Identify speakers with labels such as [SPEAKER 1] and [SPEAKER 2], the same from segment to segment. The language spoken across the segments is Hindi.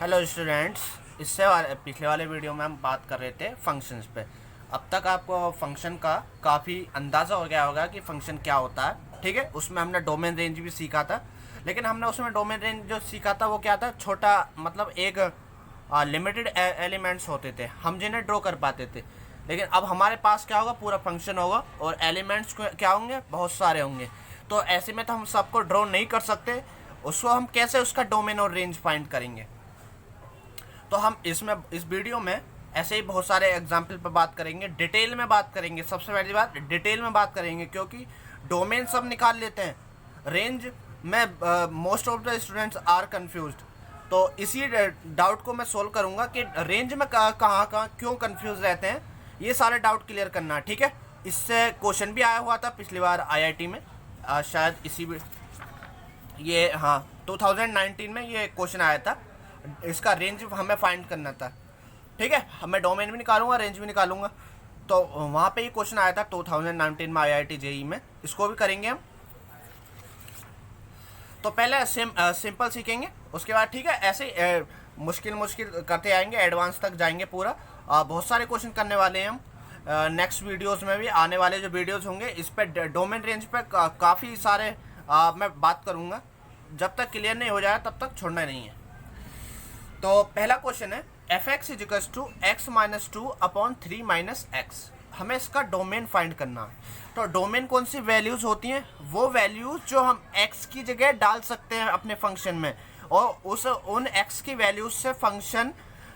[SPEAKER 1] हेलो स्टूडेंट्स, पिछले वाले वीडियो में हम बात कर रहे थे फंक्शंस पे। अब तक आपको फंक्शन का काफ़ी अंदाज़ा हो गया होगा कि फंक्शन क्या होता है। ठीक है, उसमें हमने डोमेन रेंज भी सीखा था, लेकिन हमने उसमें डोमेन रेंज जो सीखा था वो क्या था, छोटा मतलब एक लिमिटेड एलिमेंट्स होते थे हम जिन्हें ड्रॉ कर पाते थे। लेकिन अब हमारे पास क्या होगा, पूरा फंक्शन होगा और एलिमेंट्स क्या होंगे, बहुत सारे होंगे। तो ऐसे में तो हम सबको ड्रॉ नहीं कर सकते, उसको हम कैसे उसका डोमेन और रेंज फाइंड करेंगे। तो हम इस वीडियो में ऐसे ही बहुत सारे एग्जाम्पल पर बात करेंगे, डिटेल में बात करेंगे। सबसे पहली बात, डिटेल में बात करेंगे, क्योंकि डोमेन सब निकाल लेते हैं, रेंज में most of the students are confused. तो इसी डाउट को मैं सोल्व करूंगा कि रेंज में कहाँ क्यों कंफ्यूज रहते हैं, ये सारे डाउट क्लियर करना है। ठीक है, इससे क्वेश्चन भी आया हुआ था पिछली बार आईआईटी में, शायद इसी ये हाँ 2019 में ये क्वेश्चन आया था। इसका रेंज हमें फाइंड करना था। ठीक है, मैं डोमेन भी निकालूंगा, रेंज भी निकालूंगा। तो वहाँ पे ये क्वेश्चन आया था 2019 में आईआईटी जेई में, इसको भी करेंगे हम। तो पहले सिंपल सीखेंगे, उसके बाद ठीक है ऐसे मुश्किल करते आएंगे, एडवांस तक जाएंगे पूरा। बहुत सारे क्वेश्चन करने वाले हैं हम नेक्स्ट वीडियोस में भी। आने वाले जो वीडियोस होंगे इस पर डोमेन रेंज पे काफ़ी सारे मैं बात करूँगा। जब तक क्लियर नहीं हो जाए तब तक छोड़ना नहीं है। तो पहला क्वेश्चन है, f x is equals to x minus two upon three minus x. हमें इसका डोमेन फाइंड करना है। तो डोमेन कौन सी वैल्यूज होती हैं, वो वैल्यूज जो हम एक्स की जगह डाल सकते हैं अपने फंक्शन में, और उन एक्स की वैल्यूज से फंक्शन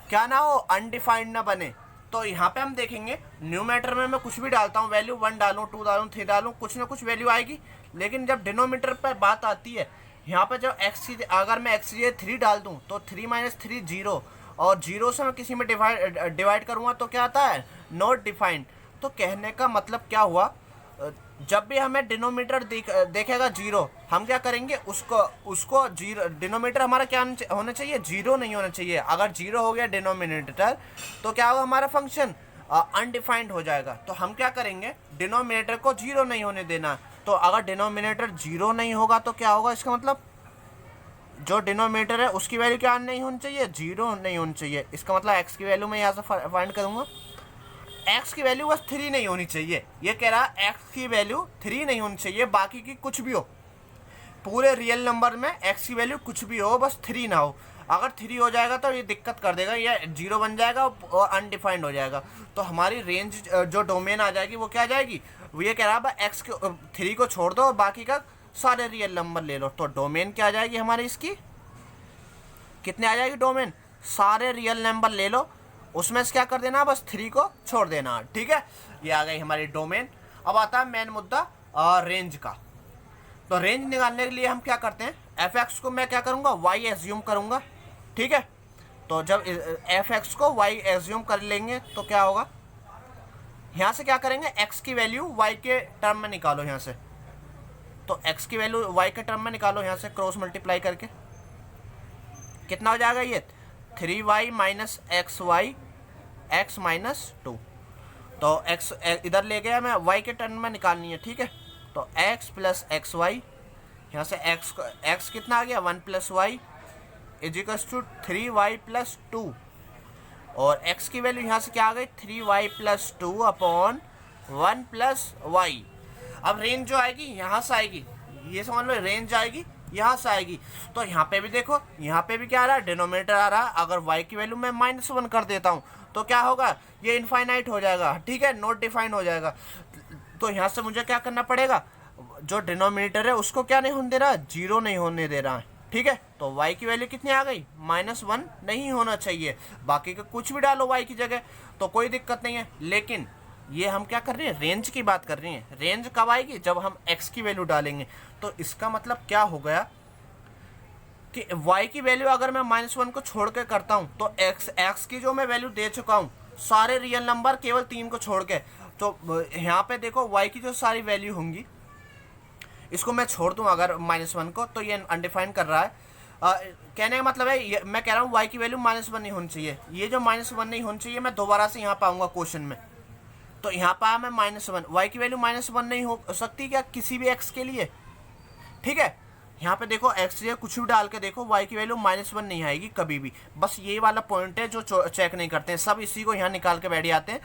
[SPEAKER 1] क्या ना हो, अनडिफाइंड ना बने। तो यहाँ पे हम देखेंगे न्यूमेटर में मैं कुछ भी डालता हूँ, वैल्यू 1 डालूँ, 2 डालूँ, 3 डालूँ, कुछ ना कुछ वैल्यू आएगी। लेकिन जब डिनोमीटर पर बात आती है, यहाँ पे जब एक्स की अगर मैं एक्स की 3 डाल दूँ तो 3 माइनस 3 जीरो, और जीरो से मैं किसी में डिवाइड करूँगा तो क्या आता है, नॉट डिफाइंड। तो कहने का मतलब क्या हुआ, जब भी हमें डिनोमीटर देखेगा जीरो, हम क्या करेंगे, उसको जीरो, डिनोमीटर हमारा क्या होना चाहिए, जीरो नहीं होना चाहिए। अगर जीरो हो गया डिनोमिनेटर तो क्या होगा, हमारा फंक्शन अनडिफाइंड हो जाएगा। तो हम क्या करेंगे, डिनोमिनेटर को जीरो नहीं होने देना। तो अगर डिनोमिनेटर जीरो नहीं होगा तो क्या होगा, इसका मतलब जो डिनोमिनेटर है उसकी वैल्यू क्या नहीं होनी चाहिए, जीरो नहीं होनी चाहिए। इसका मतलब एक्स की वैल्यू मैं यहाँ से फाइंड करूँगा, एक्स की वैल्यू बस 3 नहीं होनी चाहिए। ये कह रहा है एक्स की वैल्यू 3 नहीं होनी चाहिए, बाकी की कुछ भी हो, पूरे रियल नंबर में एक्स की वैल्यू कुछ भी हो, बस 3 ना हो। अगर 3 हो जाएगा तो ये दिक्कत कर देगा, ये जीरो बन जाएगा और अनडिफाइंड हो जाएगा। तो हमारी रेंज जो डोमेन आ जाएगी वो क्या आ जाएगी, वो ये कह रहा है एक्स के 3 को छोड़ दो और बाकी का सारे रियल नंबर ले लो। तो डोमेन क्या आ जाएगी हमारी, इसकी कितने आ जाएगी डोमेन, सारे रियल नंबर ले लो, उसमें से क्या कर देना, बस 3 को छोड़ देना। ठीक है, ये आ गई हमारी डोमेन। अब आता है मेन मुद्दा रेंज का। तो रेंज निकालने के लिए हम क्या करते हैं, एफ एक्स को मैं क्या करूँगा, वाई एज्यूम करूँगा। ठीक है, तो जब एफ एक्स को वाई एज्यूम कर लेंगे तो क्या होगा, यहाँ से क्या करेंगे, एक्स की वैल्यू वाई के टर्म में निकालो यहाँ से। तो एक्स की वैल्यू वाई के टर्म में निकालो यहाँ से, क्रॉस मल्टीप्लाई करके कितना हो जाएगा, ये 3y minus x y x minus two. तो x इधर ले गया मैं, y के टर्म में निकालनी है। ठीक है, तो x प्लस एक्स वाई, यहाँ से x कितना आ गया, 1 plus y is equals to 3y plus two, और x की वैल्यू यहाँ से क्या आ गई, 3y plus two upon 1 plus y. अब रेंज जो आएगी यहाँ से आएगी, ये समझ लो रेंज आएगी यहाँ से आएगी। तो यहाँ पे भी देखो, यहाँ पे भी क्या आ रहा है, डिनोमिनेटर आ रहा है। अगर y की वैल्यू मैं -1 कर देता हूँ तो क्या होगा, ये इनफाइनाइट हो जाएगा। ठीक है, नॉट डिफाइंड हो जाएगा। तो यहाँ से मुझे क्या करना पड़ेगा, जो डिनोमिनेटर है उसको क्या नहीं होने दे रहा, जीरो नहीं होने दे रहा है। ठीक है, तो y की वैल्यू कितनी आ गई, -1 नहीं होना चाहिए, बाकी का कुछ भी डालो y की जगह तो कोई दिक्कत नहीं है। लेकिन ये हम क्या कर रहे हैं, रेंज की बात कर रहे हैं। रेंज कब आएगी, जब हम x की वैल्यू डालेंगे। तो इसका मतलब क्या हो गया कि y की वैल्यू अगर मैं -1 को छोड़ के करता हूँ तो x की जो मैं वैल्यू दे चुका हूँ, सारे रियल नंबर केवल 3 को छोड़ के, तो यहाँ पे देखो y की जो सारी वैल्यू होंगी, इसको मैं छोड़ दूँ अगर -1 को, तो ये अनडिफाइंड कर रहा है। कहने का मतलब है, मैं कह रहा हूँ y की वैल्यू -1 नहीं होनी चाहिए। ये जो -1 नहीं होनी चाहिए, मैं दोबारा से यहाँ पाऊंगा क्वेश्चन में। तो यहाँ पाया मैं -1, y की वैल्यू -1 नहीं हो सकती क्या किसी भी x के लिए। ठीक है, यहाँ पे देखो एक्स ये कुछ भी डाल के देखो वाई की वैल्यू -1 नहीं आएगी कभी भी। बस ये वाला पॉइंट है जो चेक नहीं करते हैं, सब इसी को यहाँ निकाल के बैठ जाते हैं।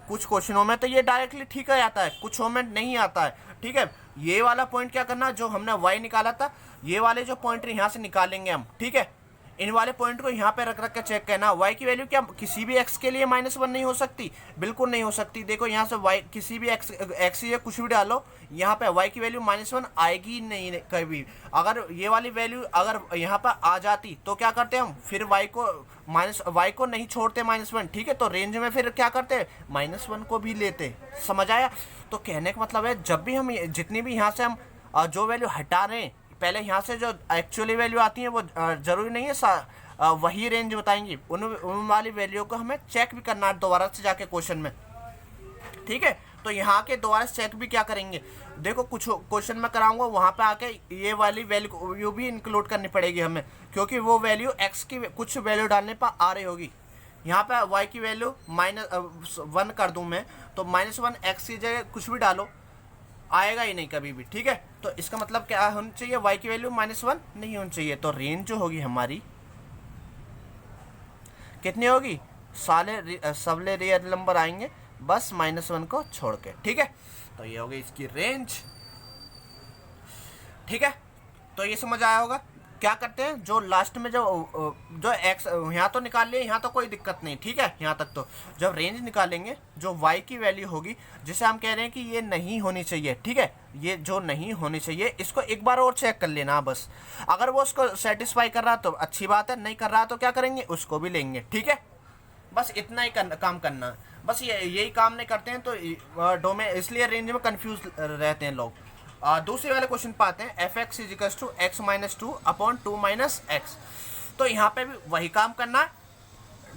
[SPEAKER 1] कुछ क्वेश्चनों में तो ये डायरेक्टली ठीक है आता है, कुछों में नहीं आता है। ठीक है, ये वाला पॉइंट क्या करना, जो हमने वाई निकाला था ये वाले जो पॉइंट यहाँ से निकालेंगे हम। ठीक है, इन वाले पॉइंट को यहाँ पे रख रख के चेक करना। y की वैल्यू क्या किसी भी x के लिए -1 नहीं हो सकती, बिल्कुल नहीं हो सकती। देखो यहाँ से y किसी भी x या कुछ भी डालो, यहाँ पे y की वैल्यू -1 आएगी नहीं कभी। अगर ये वाली वैल्यू अगर यहाँ पर आ जाती तो क्या करते हम, फिर y को नहीं छोड़ते -1। ठीक है, तो रेंज में फिर क्या करते, -1 को भी लेते। समझ आया? तो कहने का मतलब है जब भी हम जितनी भी यहाँ से हम जो वैल्यू हटा रहे हैं, पहले यहाँ से जो एक्चुअली वैल्यू आती है वो ज़रूरी नहीं है वही रेंज बताएंगी, उन वाली वैल्यू को हमें चेक भी करना है दोबारा से जाके क्वेश्चन में। ठीक है, तो यहाँ के दोबारा से चेक भी क्या करेंगे, देखो कुछ क्वेश्चन में कराऊंगा वहाँ पे आके ये वाली वैल्यू भी इंक्लूड करनी पड़ेगी हमें, क्योंकि वो वैल्यू एक्स की कुछ वैल्यू डालने पर आ रही होगी। यहाँ पे वाई की वैल्यू -1 कर दूँ मैं, तो -1 एक्स की जगह कुछ भी डालो आएगा ही नहीं कभी भी। ठीक है, तो इसका मतलब क्या होना चाहिए, y की वैल्यू -1 नहीं होनी चाहिए। तो रेंज जो होगी हमारी कितनी होगी, सबले रियल नंबर आएंगे बस -1 को छोड़ के। ठीक है, तो ये होगी इसकी रेंज। ठीक है, तो ये समझ आया होगा। क्या करते हैं, जो लास्ट में जो एक्स यहाँ तो निकाल लिए, यहाँ तो कोई दिक्कत नहीं। ठीक है, यहाँ तक तो जब रेंज निकालेंगे जो y की वैल्यू होगी, जिसे हम कह रहे हैं कि ये नहीं होनी चाहिए। ठीक है, ये जो नहीं होनी चाहिए इसको एक बार और चेक कर लेना बस। अगर वो उसको सेटिस्फाई कर रहा तो अच्छी बात है, नहीं कर रहा तो क्या करेंगे, उसको भी लेंगे। ठीक है, बस इतना ही काम करना। बस यही काम नहीं करते हैं तो डोमेन, इसलिए रेंज में कन्फ्यूज रहते हैं लोग। दूसरे वाले क्वेश्चन पे आते हैं, f(x = x - 2 / 2 - x। तो यहाँ पे भी वही काम करना है,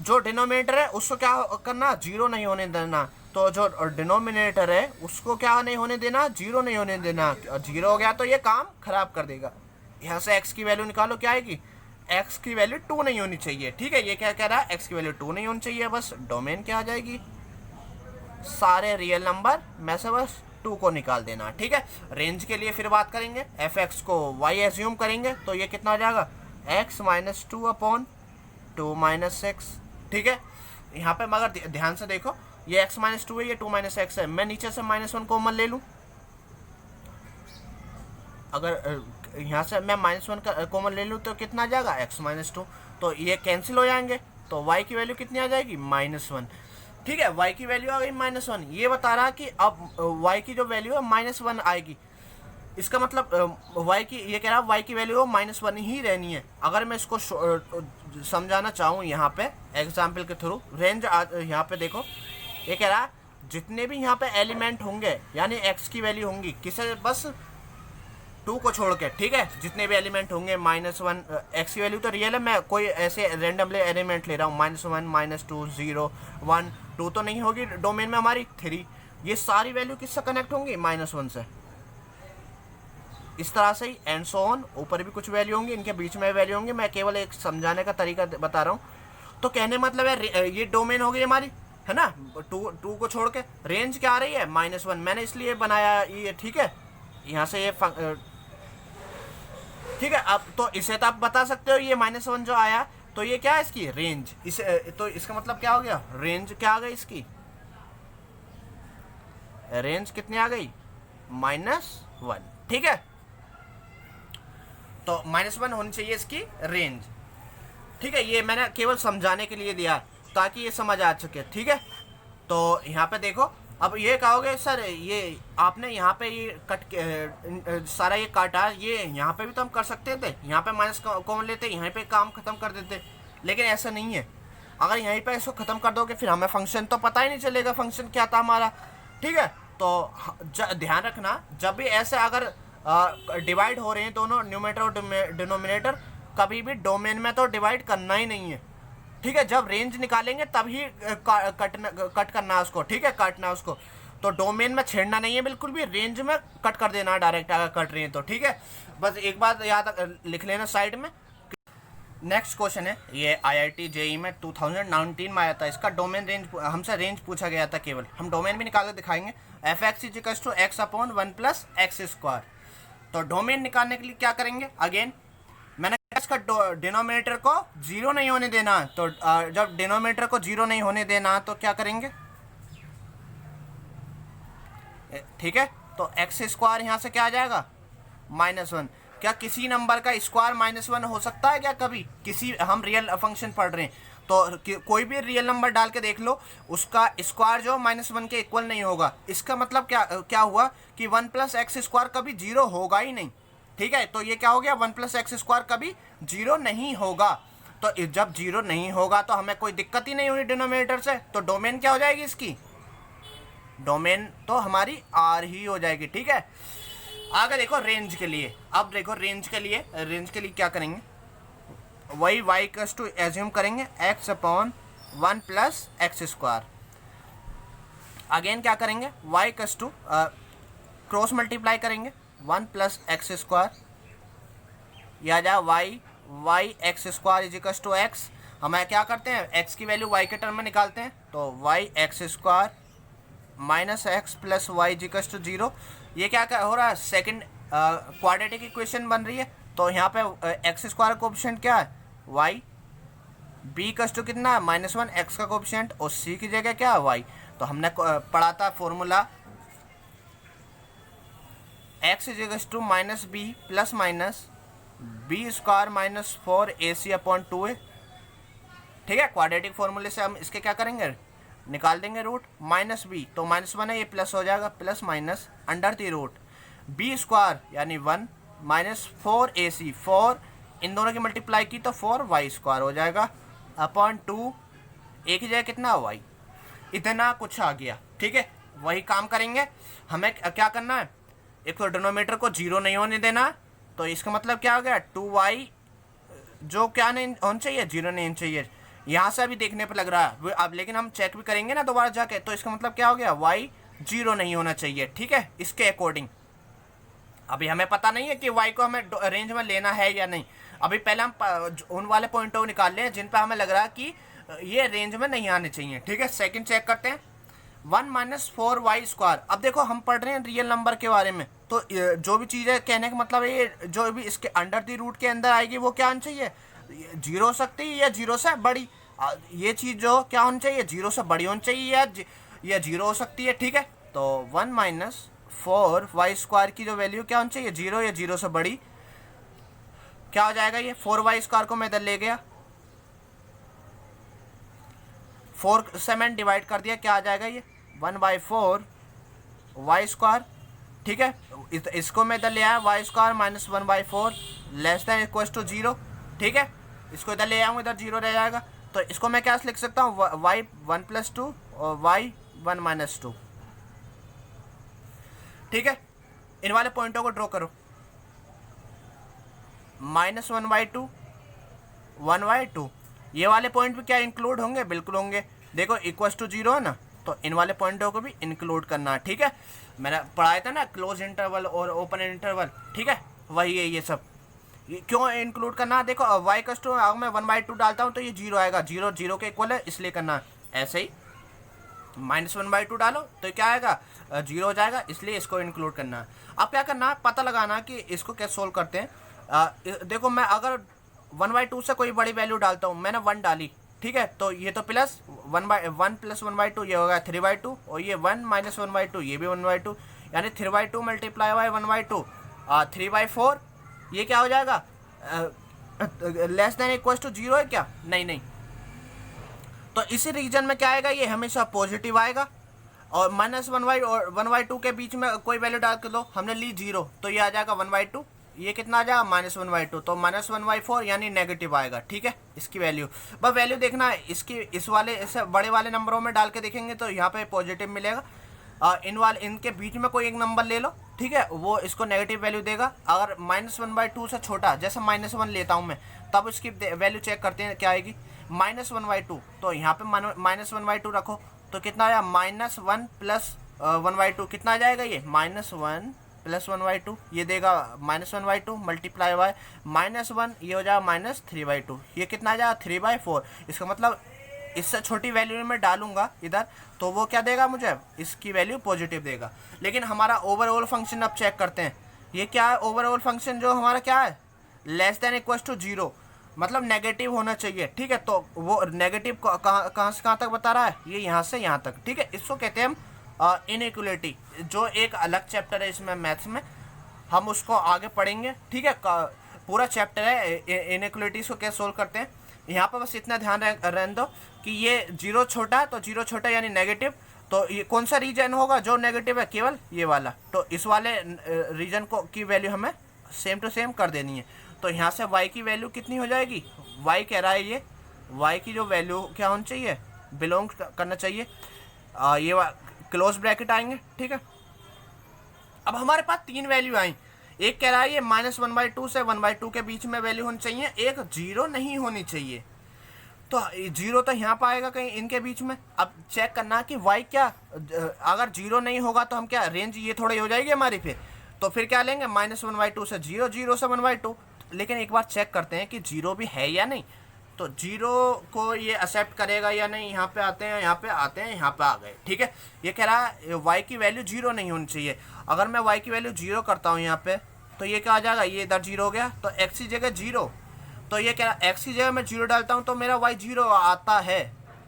[SPEAKER 1] जो डिनोमिनेटर है उसको क्या करना, 0 नहीं होने देना। तो जो डिनोमिनेटर है उसको क्या नहीं होने देना, 0 नहीं होने देना। 0 हो गया तो ये काम खराब कर देगा। यहाँ से x की वैल्यू निकालो, क्या आएगी, x की वैल्यू 2 नहीं होनी चाहिए। ठीक है, ये क्या कह रहा है, x की वैल्यू 2 नहीं होनी चाहिए। बस डोमेन क्या आ जाएगी, सारे रियल नंबर में से बस 2 को निकाल देना। ठीक है, रेंज के लिए फिर बात करेंगे, f(x) को y एज्यूम करेंगे तो ये कितना आ जाएगा, x - 2 / 2 - x। ठीक है, यहाँ पे मगर ध्यान से देखो, ये x - 2 है, ये 2 - x है। मैं नीचे से -1 कॉमन ले लूँ, अगर यहाँ से मैं -1 का कॉमन ले लूँ तो कितना आ जाएगा, x - 2। तो ये कैंसिल हो जाएंगे, तो y की वैल्यू कितनी आ जाएगी, -1। ठीक है, y की वैल्यू आ गई -1। ये बता रहा कि अब y की जो वैल्यू है -1 आएगी। इसका मतलब y की, ये कह रहा है y की वैल्यू -1 ही रहनी है। अगर मैं इसको समझाना चाहूँ यहाँ पे एग्जाम्पल के थ्रू, रेंज यहाँ पे देखो, ये कह रहा है जितने भी यहाँ पे एलिमेंट होंगे यानी x की वैल्यू होंगी किसे, बस 2 को छोड़ के। ठीक है, जितने भी एलिमेंट होंगे -1, x की वैल्यू तो रियल है, मैं कोई ऐसे रैंडमली एलिमेंट ले रहा हूँ, -1 -2 0 1 2 तो नहीं होगी डोमेन में हमारी 3। ये सारी वैल्यू किससे कनेक्ट होंगी, -1 से। इस तरह से ही एंड सो ऑन, ऊपर भी कुछ वैल्यू होंगी, इनके बीच में वैल्यू होंगी। मैं केवल एक समझाने का तरीका बता रहा हूँ। तो कहने मतलब है ये डोमेन हो गई हमारी, है ना, 2 को छोड़ के। रेंज क्या आ रही है, -1, मैंने इसलिए बनाया ये। ठीक है, यहाँ से ये ठीक है, अब तो इसे तो आप बता सकते हो, ये -1 जो आया तो ये क्या है, इसकी रेंज। इसे तो इसका मतलब क्या हो गया, रेंज क्या आ गई इसकी, रेंज कितनी आ गई, -1। ठीक है, तो -1 होनी चाहिए इसकी रेंज। ठीक है, ये मैंने केवल समझाने के लिए दिया ताकि ये समझ आ सके। ठीक है, तो यहाँ पे देखो, अब ये कहोगे सर ये आपने यहाँ पे ये सारा ये काटा, ये यहाँ पे भी तो हम कर सकते थे, यहाँ पे माइनस कॉमन लेते, यहाँ पे काम खत्म कर देते, लेकिन ऐसा नहीं है। अगर यहीं पे इसको ख़त्म कर दोगे फिर हमें फंक्शन तो पता ही नहीं चलेगा फंक्शन क्या था हमारा। ठीक है, तो ध्यान रखना, जब भी ऐसे अगर डिवाइड हो रहे हैं दोनों न्यूमरेटर और डिनोमिनेटर, कभी भी डोमेन में तो डिवाइड करना ही नहीं है। ठीक है, जब रेंज निकालेंगे तभी कट करना है उसको। ठीक है, काटना है उसको, तो डोमेन में छेड़ना नहीं है बिल्कुल भी, रेंज में कट कर देना डायरेक्ट अगर कट रही है तो। ठीक है, बस एक बात याद लिख लेना साइड में। नेक्स्ट क्वेश्चन है, ये IIT JEE में 2019 में आया था। इसका डोमेन रेंज, हमसे रेंज पूछा गया था केवल, हम डोमेन भी निकाल कर दिखाएंगे। f(x = x / 1 + x²। तो डोमेन निकालने के लिए क्या करेंगे, अगेन मैंने इसका डिनोमिनेटर को जीरो नहीं होने देना है, तो जब डिनोमिनेटर को जीरो नहीं होने देना तो क्या करेंगे, ठीक है। तो एक्स स्क्वायर यहाँ से क्या आ जाएगा, -1। क्या किसी नंबर का स्क्वायर -1 हो सकता है क्या कभी, किसी, हम रियल फंक्शन पढ़ रहे हैं तो कोई भी रियल नंबर डाल के देख लो, उसका स्क्वायर जो -1 के इक्वल नहीं होगा। इसका मतलब क्या हुआ कि 1 + x² कभी जीरो होगा ही नहीं, ठीक है। तो ये क्या हो गया, 1 + x² कभी जीरो नहीं होगा। तो जब जीरो नहीं होगा तो हमें कोई दिक्कत ही नहीं हुई डिनोमिनेटर से, तो डोमेन क्या हो जाएगी इसकी, डोमेन तो हमारी आर ही हो जाएगी, ठीक है। आगे देखो रेंज के लिए, अब देखो रेंज के लिए क्या करेंगे, वही y टू एज्यूम करेंगे x/1 + x²। अगेन क्या करेंगे, y टू क्रॉस मल्टीप्लाई करेंगे 1 + x², या जा y x² = x। हमें क्या करते हैं, x की वैल्यू y के टर्म में निकालते हैं, तो y x² - x + y = 0। ये क्या हो रहा है, सेकंड क्वाड्रेटिक इक्वेशन बन रही है। तो यहाँ पे x² कोएफिशिएंट क्या है, y, b = कितना है, -1, x का कोएफिशिएंट, और c की जगह क्या है, y। तो हमने पढ़ा था formula x = -b ± b² - 4ac/2a, ठीक है। क्वाड्रेटिक फॉर्मूले से हम इसके क्या करेंगे, निकाल देंगे रूट, -b तो -1 है, ये प्लस हो जाएगा, प्लस माइनस √, b² यानी 1 - 4ac, 4 इन दोनों की मल्टीप्लाई की तो 4y² हो जाएगा अपॉन 2, एक ही जगह कितना y, इतना कुछ आ गया, ठीक है। वही काम करेंगे, हमें क्या करना है, एक तो डिनोमिनेटर को जीरो नहीं होने देना, तो इसका मतलब क्या हो गया, 2y जो क्या नहीं होना चाहिए, जीरो नहीं होना चाहिए। यहाँ से अभी देखने पे लग रहा है अब, लेकिन हम चेक भी करेंगे ना दोबारा जाके, तो इसका मतलब क्या हो गया, y जीरो नहीं होना चाहिए, ठीक है। इसके अकॉर्डिंग अभी हमें पता नहीं है कि y को हमें रेंज में लेना है या नहीं। अभी पहले हम उन वाले पॉइंटों को निकाल लें जिन पे हमें लग रहा है कि ये रेंज में नहीं आने चाहिए, ठीक है। सेकंड चेक करते हैं, 1 - 4y²। अब देखो हम पढ़ रहे हैं रियल नंबर के बारे में, तो जो भी चीज़ है कहने का मतलब है, ये जो भी इसके अंडर द रूट के अंदर आएगी वो क्या होनी चाहिए, जीरो हो सकती है या जीरो से बड़ी। ये चीज़ जो क्या होनी चाहिए, जीरो से बड़ी होनी चाहिए या जीरो हो सकती है, ठीक है। तो 1 - 4y² की जो वैल्यू क्या होनी चाहिए, जीरो या जीरो से बड़ी। क्या हो जाएगा, ये 4y² को मैं इधर ले गया, 4 से मैंने डिवाइड कर दिया, क्या आ जाएगा ये 1/4 y², ठीक है। इसको मैं इधर ले आया, y² - 1/4 < 0, ठीक है। इसको इधर ले आऊँ, इधर 0 रह जाएगा। तो इसको मैं क्या लिख सकता हूँ, y 1 + 2 और y 1 - 2, ठीक है। इन वाले पॉइंटों को ड्रॉ करो, -1/2 1/2, ये वाले पॉइंट भी क्या इंक्लूड होंगे, बिल्कुल होंगे। देखो = 0 है ना, तो इन वाले पॉइंटों को भी इंक्लूड करना है, ठीक है। मैंने पढ़ाया था ना क्लोज इंटरवल और ओपन इंटरवल, ठीक है, वही है ये सब। क्यों इंक्लूड करना है, देखो y अगर मैं 1/2 डालता हूँ तो ये 0 आएगा, 0 के इक्वल है, इसलिए करना है। ऐसे ही -1/2 डालो तो क्या आएगा, 0 हो जाएगा, इसलिए इसको इंक्लूड करना है। अब क्या करना है, पता लगाना कि इसको कैसे सोल्व करते हैं। देखो मैं अगर 1/2 से कोई बड़ी वैल्यू डालता हूँ, मैंने 1 डाली, ठीक है, तो ये तो प्लस 1 + 1/2 ये होगा 3/2, और ये 1 - 1/2 ये भी 1/2, यानी 3/2 × 1/2 3/4, ये क्या हो जाएगा, < 0 है क्या, नहीं। तो इसी रीजन में क्या आएगा, ये हमेशा पॉजिटिव आएगा। और -1/2 के बीच में कोई वैल्यू डाल के लो, हमने ली 0, तो ये आ जाएगा 1/2, ये कितना आ जाएगा -1/2, तो -1/4 यानी नेगेटिव आएगा, ठीक है। इसकी वैल्यू बस वैल्यू देखना है, इसकी इस वाले इसे बड़े वाले नंबरों में डाल के देखेंगे तो यहाँ पे पॉजिटिव मिलेगा। इनके बीच में कोई एक नंबर ले लो, ठीक है, वो इसको नेगेटिव वैल्यू देगा। अगर -1/2 से छोटा, जैसे -1 लेता हूँ मैं, तब इसकी वैल्यू चेक करते हैं क्या आएगी, -1/2, तो यहाँ पे -1/2 रखो, तो कितना आया, -1 + 1/2, कितना आ जाएगा ये, -1 + 1/2, ये देगा -1/2 मल्टीप्लाई बाय -1, ये हो जाएगा -3/2, ये कितना आ जाएगा 3/4। इसका मतलब इससे छोटी वैल्यू में डालूंगा इधर, तो वो क्या देगा मुझे, इसकी वैल्यू पॉजिटिव देगा। लेकिन हमारा ओवरऑल फंक्शन अब चेक करते हैं, ये क्या है, ओवरऑल फंक्शन जो हमारा क्या है, less than equal to zero, मतलब नेगेटिव होना चाहिए। ठीक है, तो वो नेगेटिव कहाँ से कहाँ तक बता रहा है, ये यहाँ से यहाँ तक। ठीक है, इसको कहते हैं हम इनइक्वलिटी, जो एक अलग चैप्टर है इसमें मैथ्स में, हम उसको आगे पढ़ेंगे। ठीक है, पूरा चैप्टर है इनइक्वलिटीज को कैसे सोल्व करते हैं। यहाँ पर बस इतना ध्यान रहने दो कि ये जीरो छोटा है, तो जीरो छोटा यानी नेगेटिव, तो ये कौन सा रीजन होगा जो नेगेटिव है, केवल ये वाला। तो इस वाले रीजन को की वैल्यू हमें सेम टू सेम कर देनी है। तो यहाँ से y की वैल्यू कितनी हो जाएगी, y कह रहा है ये, y की जो वैल्यू क्या होनी चाहिए, बिलोंग करना चाहिए, ये क्लोज ब्रैकेट आएंगे। ठीक है, अब हमारे पास तीन वैल्यू आई, एक कह रहा है ये -1/2 से 1/2 के बीच में वैल्यू होनी चाहिए, एक जीरो नहीं होनी चाहिए। तो जीरो तो यहाँ पर आएगा कहीं इनके बीच में। अब चेक करना कि y क्या, अगर जीरो नहीं होगा तो हम क्या, रेंज ये थोड़ी हो जाएगी हमारी, फिर तो फिर क्या लेंगे, -1/2 से जीरो, जीरो से 1/2। लेकिन एक बार चेक करते हैं कि जीरो भी है या नहीं। तो जीरो को ये एक्सेप्ट करेगा या नहीं, यहाँ पे आते हैं, यहाँ पे आते हैं, यहाँ पे आ गए। ठीक है, ये कह रहा है y की वैल्यू जीरो नहीं होनी चाहिए। अगर मैं y की वैल्यू जीरो करता हूँ यहाँ पे, तो ये क्या आ जाएगा, ये इधर जीरो हो गया, तो x की जगह जीरो। तो ये कह रहा है x की जगह मैं जीरो डालता हूँ तो मेरा y जीरो आता है।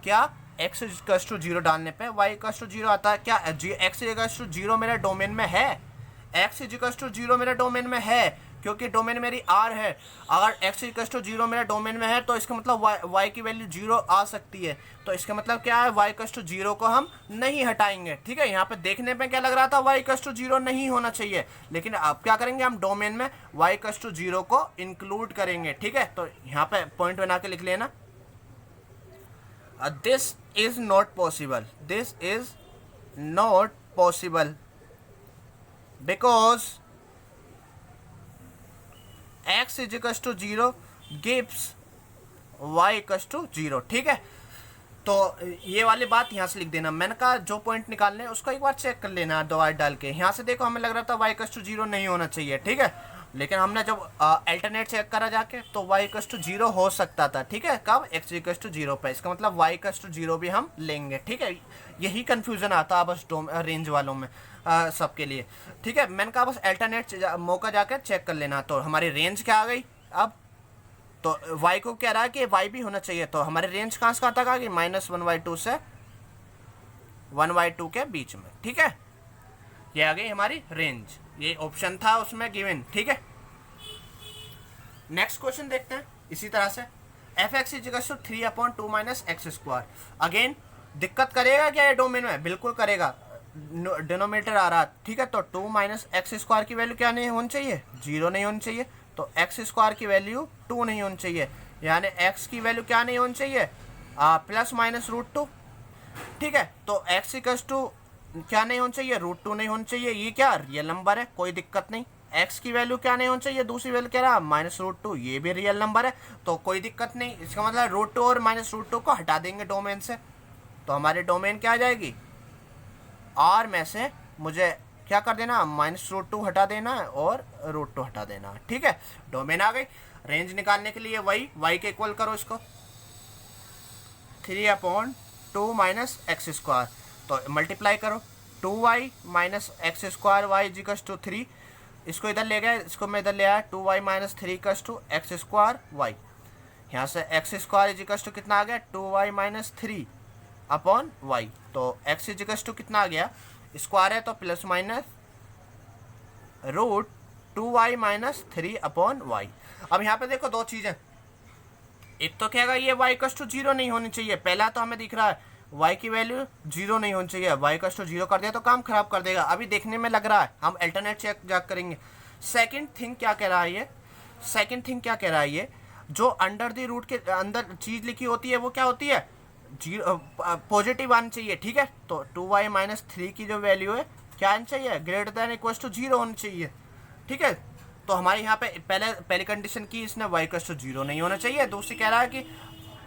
[SPEAKER 1] क्या, x इक्वल्स टू जीरो डालने पे y इक्वल्स टू जीरो आता है क्या, x इक्वल्स टू जीरो मेरे डोमेन में है, x इक्वल्स टू जीरो मेरे डोमेन में है, क्योंकि डोमेन मेरी r है। अगर x इक्वल्स टू जीरो मेरे डोमेन में है तो इसका मतलब y की वैल्यू जीरो आ सकती है। तो इसका मतलब क्या है, y इक्वल्स टू जीरो को हम नहीं हटाएंगे। ठीक है, यहाँ पे देखने पे क्या लग रहा था, y इक्वल्स टू जीरो नहीं होना चाहिए, लेकिन अब क्या करेंगे, हम डोमेन में y इक्वल्स टू जीरो को इंक्लूड करेंगे। ठीक है, तो यहाँ पे पॉइंट बना के लिख लेना, this is not possible, this is not possible because x is equal to zero gives y equal to zero. ठीक है, तो ये वाली बात यहाँ से लिख देना। मैंने कहा जो पॉइंट निकालने हैं उसको एक बार चेक कर लेना डिवाइड डाल के। यहाँ से देखो हमें लग रहा था y इक्वल टू जीरो नहीं होना चाहिए। ठीक है, लेकिन हमने जब अल्टरनेट चेक करा जाके तो y इक्वल टू जीरो हो सकता था। ठीक है, कब, x इक्वल टू जीरो पे, इसका मतलब y इक्वल टू जीरो भी हम लेंगे। ठीक है, यही कन्फ्यूजन आता है बस रेंज वालों में सबके लिए। ठीक है, मैंने कहा बस अल्टरनेट मौका जाकर चेक कर लेना। तो हमारी रेंज क्या आ गई अब, तो y को कह रहा है कि y भी होना चाहिए, तो हमारी रेंज कहाँ से कहाँ तक आ गई, -1/2 से 1/2 के बीच में। ठीक है, ये आ गई हमारी रेंज, ये ऑप्शन था उसमें गिवन। ठीक है, नेक्स्ट क्वेश्चन देखते हैं इसी तरह से, f(x = 3/2 - x²। अगेन दिक्कत करेगा क्या ये डोमेन में, बिल्कुल करेगा, डिनोमिनेटर आ रहा। ठीक है, तो 2 - x² की वैल्यू क्या नहीं होनी चाहिए, जीरो नहीं होनी चाहिए, तो x² की वैल्यू 2 नहीं होनी चाहिए, यानी x की वैल्यू क्या नहीं होनी चाहिए, ±√2। ठीक है, तो x इक्वल्स टू क्या नहीं होना चाहिए, √2 नहीं होना चाहिए, ये क्या रियल नंबर है, कोई दिक्कत नहीं। x की वैल्यू क्या नहीं होनी चाहिए, दूसरी वैल्यू कह रहा -√2, ये भी रियल नंबर है, तो कोई दिक्कत नहीं। इसका मतलब √2 और -√2 को हटा देंगे डोमेन से, तो हमारे डोमेन क्या आ जाएगी, R में से मुझे क्या कर देना, -√2 हटा देना है और √2 हटा देना है। ठीक है, डोमेन आ गई। रेंज निकालने के लिए वही y के इक्वल करो इसको, 3/2 - x², तो मल्टीप्लाई करो, 2y - x², y = 3, इसको इधर ले गए, इसको मैं इधर ले आया, 2y - 3 = x² y। यहाँ से x² = कितना आ गया, 2y - 3/y, तो x = कितना आ गया, स्क्वायर है तो प्लस माइनस √2y - 3/y। अब यहाँ पे देखो दो चीज़ें, एक तो क्या ये y = 0 नहीं होनी चाहिए, पहला तो हमें दिख रहा है y की वैल्यू 0 नहीं होनी चाहिए, y = 0 कर दिया तो काम खराब कर देगा, अभी देखने में लग रहा है, हम अल्टरनेट चेक जाकर करेंगे। सेकंड थिंग क्या कह रहा है ये, सेकंड थिंग क्या कह रहा है ये, जो अंडर द रूट के अंदर चीज़ लिखी होती है वो क्या होती है, पॉजिटिव आनी चाहिए। ठीक है, तो 2y - 3 की जो वैल्यू है क्या आनी चाहिए, > 0 होनी चाहिए। ठीक है, तो हमारे यहाँ पे पहले कंडीशन की इसने y = 0 नहीं होना चाहिए, दूसरी कह रहा है कि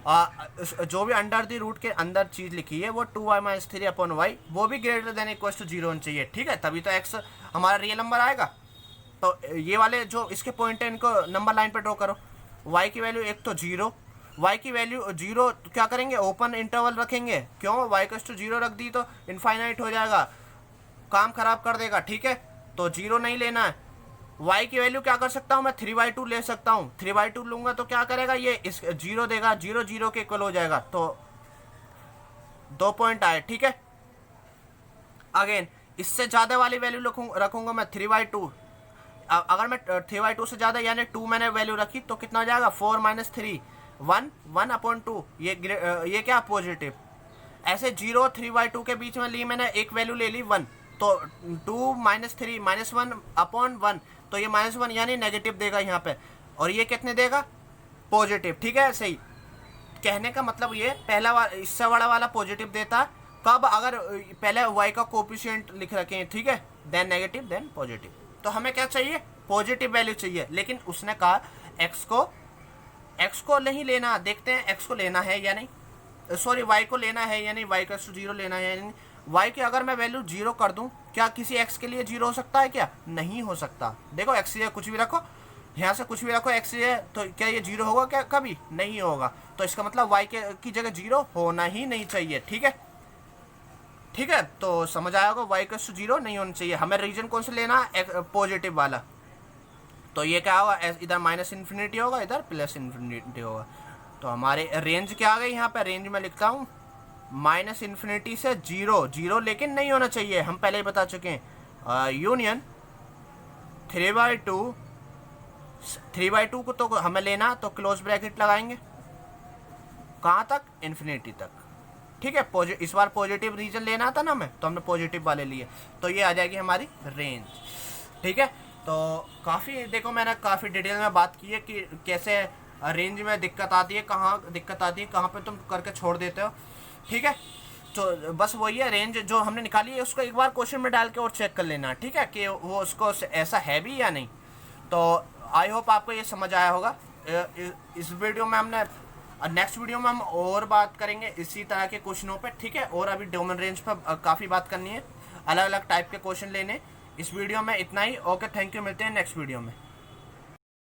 [SPEAKER 1] जो भी अंडर द रूट के अंदर चीज़ लिखी है वो 2y - 3/y वो भी > 0 होनी चाहिए। ठीक है, तभी तो x हमारा रियल नंबर आएगा। तो ये वाले जो इसके पॉइंट है इनको नंबर लाइन पर ड्रॉ करो, y की वैल्यू एक तो 0, y की वैल्यू 0 क्या करेंगे, ओपन इंटरवल रखेंगे, क्यों, y = 0 रख दी तो इनफाइनाइट हो जाएगा, काम खराब कर देगा। ठीक है, तो 0 नहीं लेना है, y की वैल्यू क्या कर सकता हूँ मैं, 3/2 ले सकता हूँ। 3/2 लूंगा तो क्या करेगा ये, इस 0 देगा, 0 0 के इक्वल हो जाएगा, तो 2 पॉइंट आए, ठीक है। अगेन इससे ज़्यादा वाली वैल्यू रखूंगा मैं 3/2। अगर मैं 3/2 से ज़्यादा यानी 2 मैंने वैल्यू रखी तो कितना हो जाएगा, 4 - 3 1 1/2, ये क्या पॉजिटिव। ऐसे 0 3/2 के बीच में ली मैंने, एक वैल्यू ले ली 1, तो 2 - 3 -1/1, तो ये -1 यानी नेगेटिव देगा यहाँ पे, और ये कितने देगा, पॉजिटिव, ठीक है। सही कहने का मतलब ये पहला इससे बड़ा वाला पॉजिटिव देता है कब, अगर पहले y का कोफिशिएंट लिख रखे हैं, ठीक है, देन नेगेटिव देन पॉजिटिव। तो हमें क्या चाहिए, पॉजिटिव वैल्यू चाहिए, लेकिन उसने कहा x को नहीं लेना, देखते हैं x को लेना है या नहीं, सॉरी y को लेना है या नहीं, y का 0 लेना है या नहीं। y की अगर मैं वैल्यू 0 कर दूं, क्या किसी x के लिए 0 हो सकता है, क्या नहीं हो सकता। देखो x ये कुछ भी रखो, यहाँ से कुछ भी रखो, x ये, तो क्या ये 0 होगा, क्या कभी नहीं होगा। तो इसका मतलब y की जगह 0 होना ही नहीं चाहिए, ठीक है, ठीक है। तो समझ आया होगा, y का 0 नहीं होना चाहिए। हमें रीजन कौन सा लेना है, पॉजिटिव वाला, तो ये क्या होगा, इधर -∞ होगा, इधर +∞ होगा। तो हमारे रेंज क्या आ गई, यहाँ पे रेंज में लिखता हूँ -∞ से 0 लेकिन नहीं होना चाहिए, हम पहले ही बता चुके हैं। यूनियन 3/2 को तो हमें लेना, तो क्लोज ब्रैकेट लगाएंगे कहाँ तक, इन्फिनिटी तक, ठीक है। इस बार पॉजिटिव रीजन लेना था ना हमें, तो हमने पॉजिटिव वाले लिए, तो ये आ जाएगी हमारी रेंज, ठीक है। तो काफ़ी देखो मैंने काफ़ी डिटेल में बात की है कि कैसे रेंज में दिक्कत आती है, कहाँ दिक्कत आती है, कहाँ पे तुम करके छोड़ देते हो, ठीक है। तो बस वही है, रेंज जो हमने निकाली है उसको एक बार क्वेश्चन में डाल के और चेक कर लेना, ठीक है, कि वो उसको ऐसा है भी या नहीं। तो आई होप आपको ये समझ आया होगा। इस वीडियो में हमने, नेक्स्ट वीडियो में हम और बात करेंगे इसी तरह के क्वेश्चनों पे, ठीक है। और अभी डोमेन रेंज पर काफ़ी बात करनी है, अलग अलग टाइप के क्वेश्चन लेने। इस वीडियो में इतना ही, ओके, थैंक यू, मिलते हैं नेक्स्ट वीडियो में।